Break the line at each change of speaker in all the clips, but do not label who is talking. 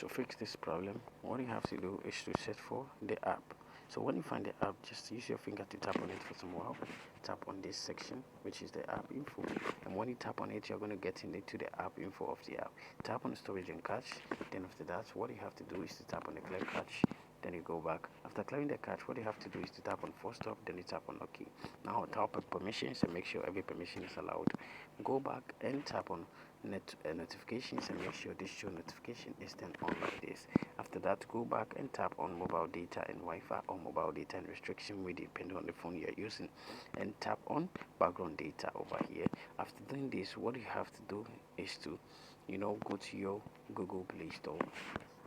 To fix this problem, what you have to do is to search for the app. So when you find the app, just use your finger to tap on it for some while. Tap on this section, which is the app info, and when you tap on it, you're going to get into the app info of the app. Tap on the storage and cache. Then after that, what you have to do is to tap on the clear cache. Then you go back. After clearing the cache, what you have to do is to tap on force stop. Then you tap on OK. Now tap on permissions and make sure every permission is allowed. Go back and tap on notifications and make sure this show notification is turned on like this. After that, go back and tap on mobile data and Wi-Fi or mobile data and restriction, will depend on the phone you're using, and tap on background data over here. After doing this, what you have to do is to go to your Google Play Store.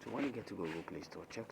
So when you get to Google Play Store, check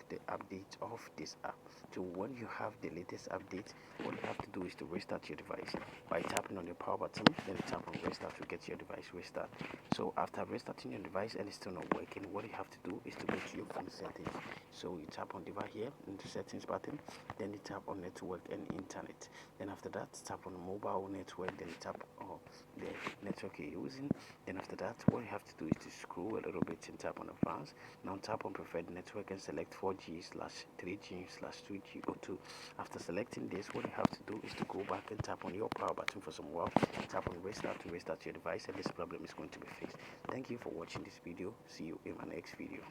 the update of this app. So when you have the latest update, what you have to do is to restart your device by tapping on the power button. Then you tap on restart to get your device restart. So after restarting your device and it's still not working, what you have to do is to go to your phone settings. So you tap on device here in the settings button. Then you tap on network and internet. Then after that, tap on mobile network. Then you tap on the network you're using. Then after that, what you have to do is to scroll a little bit and tap on advanced. Now tap on preferred network and select 4G/3G/2G or 2. After selecting this, what you have to do is to go back and tap on your power button for some while. Tap on restart to restart your device, and this problem is going to be fixed. Thank you for watching this video. See you in my next video.